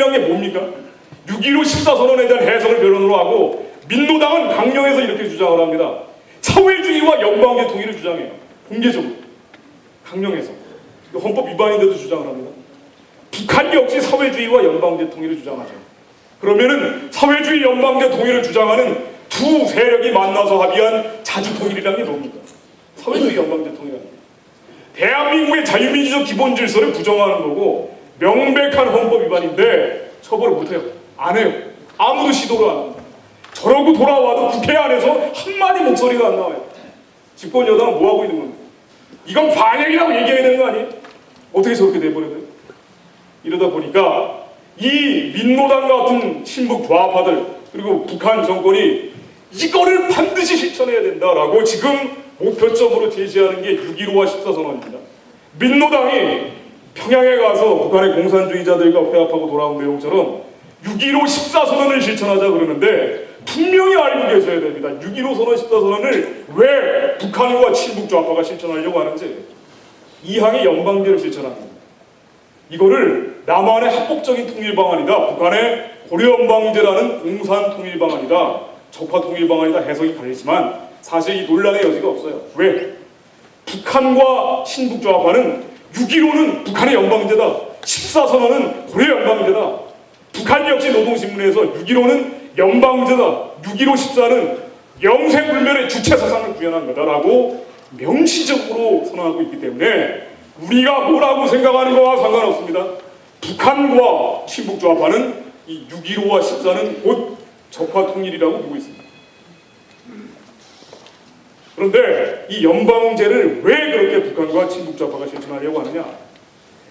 통일이란 게 뭡니까? 6.15 14선언에 대한 해석을 변론으로 하고 민노당은 강령에서 이렇게 주장을 합니다. 사회주의와 연방제 통일을 주장해요. 공개적으로. 강령에서. 헌법 위반인데도 주장을 합니다. 북한 역시 사회주의와 연방제 통일을 주장하죠. 그러면은 사회주의 연방제 통일을 주장하는 두 세력이 만나서 합의한 자주통일이라는 게 뭡니까? 사회주의 연방제 통일이라는 게. 대한민국의 자유민주적 기본 질서를 부정하는 거고 명백한 헌법 위반인데 처벌을 못해요. 안 해요. 아무도 시도를 안 합니다. 저러고 돌아와도 국회 안에서 한마디 목소리가 안 나와요. 집권 여당은 뭐 하고 있는 겁니까? 이건 반역이라고 얘기해야 되는 거 아니에요? 어떻게 저렇게 내버려둬요? 이러다 보니까 이 민노당 같은 친북 좌파들 그리고 북한 정권이 이거를 반드시 실천해야 된다라고 지금 목표점으로 제시하는 게 6.15와 14선언입니다. 민노당이 평양에 가서 북한의 공산주의자들과 회합하고 돌아온 내용처럼 6.15 14선언을 실천하자 그러는데 분명히 알고 계셔야 됩니다. 6.15 선언 14선언을 왜 북한과 친북 좌파가 실천하려고 하는지. 이항의 연방제를 실천합니다. 이거를 남한의 합법적인 통일 방안이다, 북한의 고려연방제라는 공산 통일 방안이다, 적화 통일 방안이다 해석이 갈리지만 사실 이 논란의 여지가 없어요. 왜? 북한과 친북 좌파는 6.15는 북한의 연방제다, 14선언은 고려연방제다. 북한 역시 노동신문에서 6.15는 연방제다, 6.15 14는 영생불멸의 주체 사상을 구현한 거다라고 명시적으로 선언하고 있기 때문에 우리가 뭐라고 생각하는 거와 상관없습니다. 북한과 친북 좌파는 이 6.15와 14는 곧 적화 통일이라고 보고 있습니다. 그런데 이 연방제를 왜 그렇게 북한과 친북 좌파가 실천하려고 하느냐?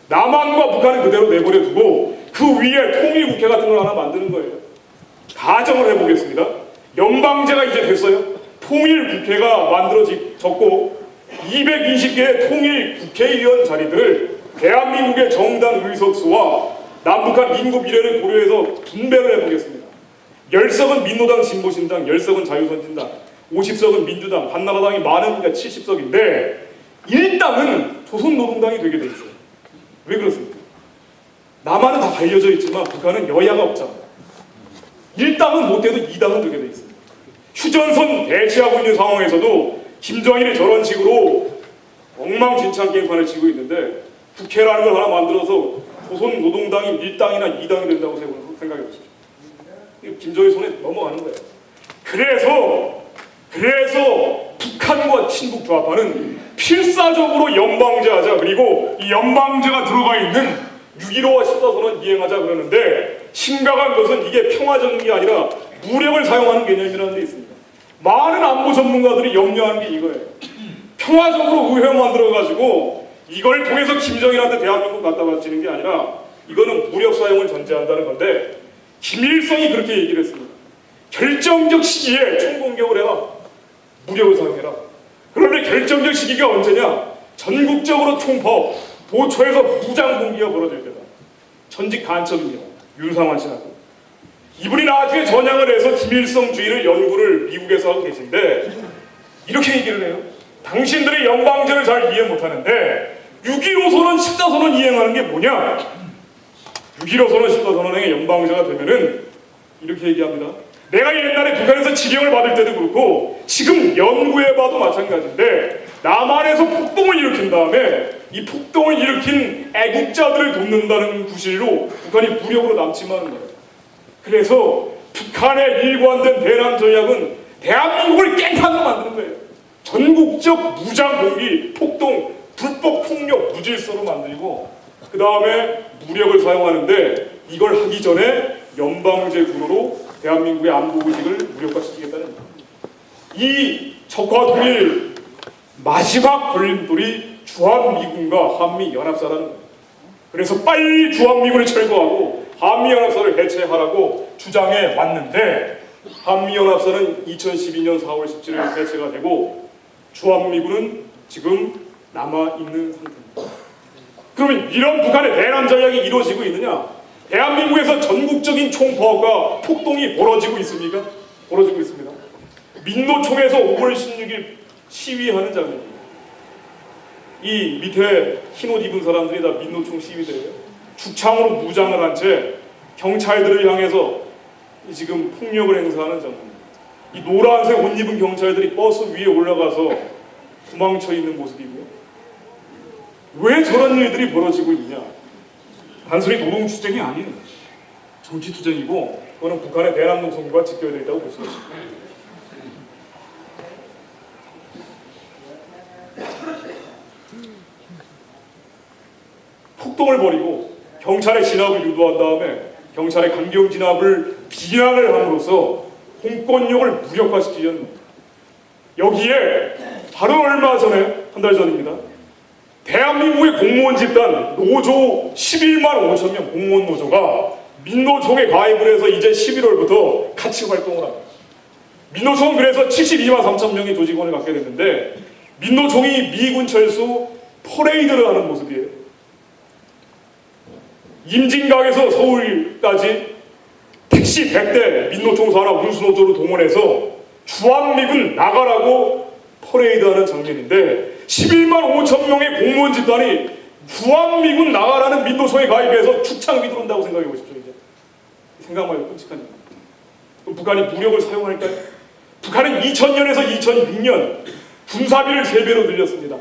남한과 북한은 그대로 내버려 두고 그 위에 통일국회 같은 걸 하나 만드는 거예요. 가정을 해보겠습니다. 연방제가 이제 됐어요. 통일국회가 만들어졌고 220개의 통일국회의원 자리들을 대한민국의 정당 의석수와 남북한 인구 비례를 고려해서 분배를 해보겠습니다. 10석은 민노당 진보신당, 10석은 자유선진당, 50석은 민주당, 한나라당이 많으니까 70석인데 일당은 조선노동당이 되게 돼 있어요. 왜 그렇습니까? 남한은 다 갈려져 있지만 북한은 여야가 없잖아요. 일당은 못해도 이당은 되게 돼 있어요. 휴전선 대치하고 있는 상황에서도 김정일이 저런 식으로 엉망진창 게임판을 치고 있는데 국회라는 걸 하나 만들어서 조선노동당이 1당이나 2당이 된다고 생각해 보십시오. 김정일 손에 넘어가는 거예요. 그래서 북한과 친북 좌파는 필사적으로 연방제하자, 그리고 이 연방제가 들어가 있는 6.15와 14선언 이행하자 그러는데 심각한 것은 이게 평화적인 게 아니라 무력을 사용하는 개념이라는 데 있습니다. 많은 안보 전문가들이 염려하는 게 이거예요. 평화적으로 의회 만들어가지고 이걸 통해서 김정일한테 대한민국 갖다 바치는 게 아니라 이거는 무력 사용을 전제한다는 건데 김일성이 그렇게 얘기를 했습니다. 결정적 시기에 총공격을 해라. 무력을 사용해라. 그런데 결정적 시기가 언제냐? 전국적으로 총파업, 도처에서 무장 공기가 벌어질 때다. 전직 간첩입니다. 윤상환 씨하고. 이분이 나중에 전향을 해서 김일성주의를 연구를 미국에서 하고 계신데 이렇게 얘기를 해요. 당신들이 연방제를 잘 이해 못하는데 6.15 선언, 14선언 이행하는 게 뭐냐? 6.15 선언, 14선언의 연방제가 되면은 이렇게 얘기합니다. 내가 옛날에 북한에서 지령을 받을 때도 그렇고 지금 연구해봐도 마찬가지인데 남한에서 폭동을 일으킨 다음에 이 폭동을 일으킨 애국자들을 돕는다는 구실로 북한이 무력으로 남침하는 거예요. 그래서 북한의 일관된 대남 전략은 대한민국을 깽판으로 만드는 거예요. 전국적 무장 공기, 폭동, 불법 폭력, 무질서로 만들고 그 다음에 무력을 사용하는데 이걸 하기 전에 연방제 구도로 대한민국의 안보 의식을 무력화시키겠다는 겁니다. 이 적화 통일 마지막 걸림돌이 주한미군과 한미연합사라는 거예요. 그래서 빨리 주한미군을 철거하고 한미연합사를 해체하라고 주장해 왔는데 한미연합사는 2012년 4월 17일 해체가 되고 주한미군은 지금 남아있는 상태입니다. 그러면 이런 북한의 대남 전략이 이루어지고 있느냐? 대한민국에서 전국적인 총파업과 폭동이 벌어지고 있습니까? 벌어지고 있습니다. 민노총에서 5월 16일 시위하는 장면입니다. 이 밑에 흰옷 입은 사람들이 다 민노총 시위대예요. 죽창으로 무장을 한 채 경찰들을 향해서 지금 폭력을 행사하는 장면입니다. 이 노란색 옷 입은 경찰들이 버스 위에 올라가서 도망쳐 있는 모습이고요. 왜 저런 일들이 벌어지고 있냐? 단순히 노동투쟁이 아닌 정치투쟁이고, 그거는 북한의 대남농성과 직결되어 있다고 볼 수 있습니다. 폭동을 벌이고 경찰의 진압을 유도한 다음에 경찰의 강경 진압을 비난을 함으로써 공권력을 무력화시키는, 여기에 바로 얼마 전에, 한 달 전입니다, 대한민국의 공무원 집단 노조 11만 5천 명 공무원 노조가 민노총에 가입을 해서 이제 11월부터 같이 활동을 합니다. 민노총은 그래서 72만 3천 명의 조직원을 갖게 됐는데, 민노총이 미군 철수 퍼레이드를 하는 모습이에요. 임진각에서 서울까지 택시 100대 민노총 산하 운수노조를 동원해서 주한미군 나가라고 퍼레이드하는 장면인데, 11만 5천 명의 공무원 집단이 주한미군 나가라는 민노총에 가입해서 축창 휘두른다고 생각해 보십시오. 이제 생각만 해도 끔찍하니까. 그럼 북한이 무력을 사용할까요? 북한은 2000년에서 2006년 군사비를 3배로 늘렸습니다.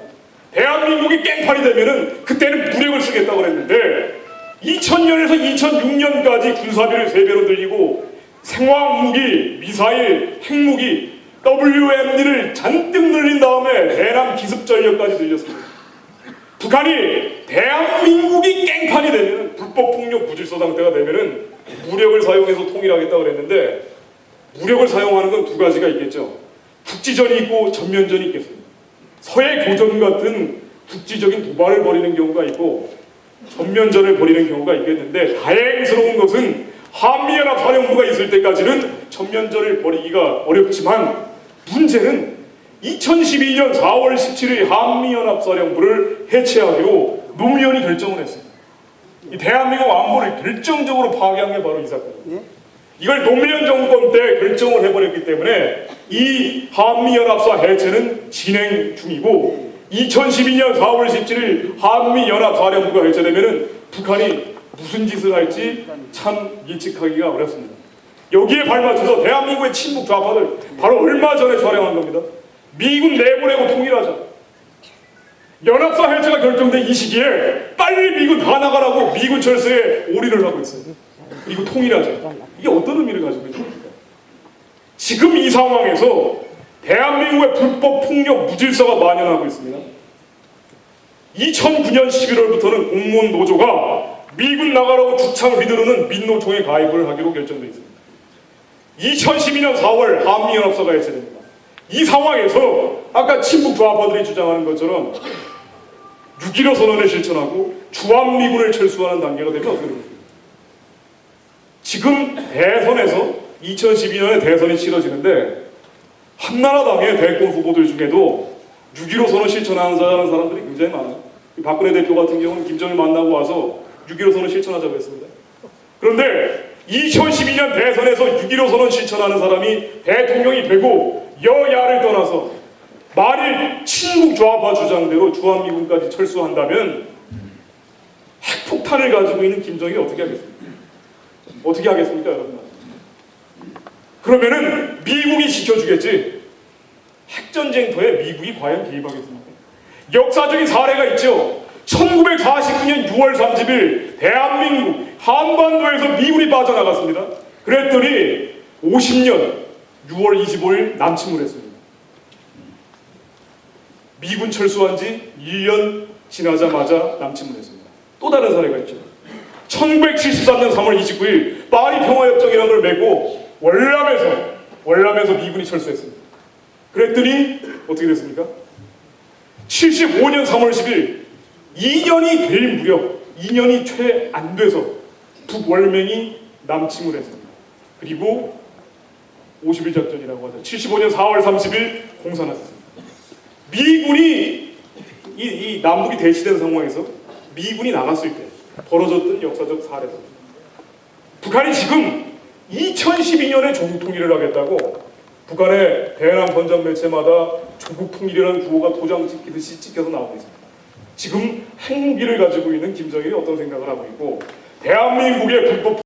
대한민국이 깽판이 되면은 그때는 무력을 쓰겠다고 그랬는데, 2000년에서 2006년까지 군사비를 3배로 늘리고 생화학무기, 미사일, 핵무기, WMD를 잔뜩 늘린 다음에 대남 기습전력까지 늘렸습니다. 북한이 대한민국이 깽판이 되면, 불법폭력 무질서 상태가 되면은 무력을 사용해서 통일하겠다고 그랬는데, 무력을 사용하는 건 두 가지가 있겠죠. 국지전이 있고 전면전이 있겠습니다. 서해 교전 같은 국지적인 도발을 벌이는 경우가 있고 전면전을 벌이는 경우가 있겠는데, 다행스러운 것은 한미연합사령부가 있을 때까지는 전면전을 벌이기가 어렵지만, 문제는 2012년 4월 17일 한미연합사령부를 해체하기로 노무현이 결정을 했습니다. 이 대한민국 안보를 결정적으로 파괴한 게 바로 이 사건입니다. 이걸 노무현 정권 때 결정을 해버렸기 때문에 이 한미연합사 해체는 진행 중이고, 2012년 4월 17일 한미연합사령부가 해체되면은 북한이 무슨 짓을 할지 참 예측하기가 어렵습니다. 여기에 발맞춰서 대한민국의 친북 좌파들 바로 얼마 전에 촬영한 겁니다. 미군 내보내고 통일하자. 연합사 해체가 결정된 이 시기에 빨리 미군 다 나가라고 미군 철수에 올인을 하고 있어요. 그리고 통일하자. 이게 어떤 의미를 가지고 있는 겁니까? 지금 이 상황에서 대한민국의 불법 폭력 무질서가 만연하고 있습니다. 2009년 11월부터는 공무원 노조가 미군 나가라고 주창 휘두르는 민노총에 가입을 하기로 결정되어 있습니다. 2012년 4월 한미연합사가 해체됩니다. 이 상황에서 아까 친북 좌파들이 주장하는 것처럼 6.15 선언을 실천하고 주한미군을 철수하는 단계가 되면 어떻게 됩니까? 지금 대선에서 2012년에 대선이 치러지는데, 한나라당의 대권 후보들 중에도 6.15 선언 실천하는 사람들이 굉장히 많아요. 박근혜 대표 같은 경우는 김정일 만나고 와서 6.15 선언 실천하자고 했습니다. 그런데 2012년 대선에서 6.15 선언 실천하는 사람이 대통령이 되고 여야를 떠나서 만일 친북 좌파 주장대로 주한미군까지 철수한다면 핵폭탄을 가지고 있는 김정일이 어떻게 하겠습니까? 어떻게 하겠습니까, 여러분? 그러면은 미국이 지켜주겠지. 핵전쟁터에 미국이 과연 개입하겠습니까? 역사적인 사례가 있죠. 1949년 6월 30일 대한민국 한반도에서 미군이 빠져나갔습니다. 그랬더니 50년 6월 25일 남침을 했습니다. 미군 철수한 지 1년 지나자마자 남침을 했습니다. 또 다른 사례가 있죠. 1973년 3월 29일 파리 평화협정이라는 걸 맺고 월남에서 미군이 철수했습니다. 그랬더니 어떻게 됐습니까? 75년 3월 10일 2년이 될 무렵, 2년이 채 안 돼서 북월맹이 남침을 했습니다. 그리고 50일 작전이라고 하죠. 75년 4월 30일 공산화됐습니다. 미군이 이 남북이 대치된 상황에서 미군이 나갔을 때 벌어졌던 역사적 사례입니다. 북한이 지금 2012년에 조국 통일을 하겠다고 북한의 대남 선전 매체마다 조국 통일이라는 구호가 도장 찍히듯이 찍혀서 나오고 있습니다. 지금 핵무기를 가지고 있는 김정일이 어떤 생각을 하고 있고, 대한민국의 불법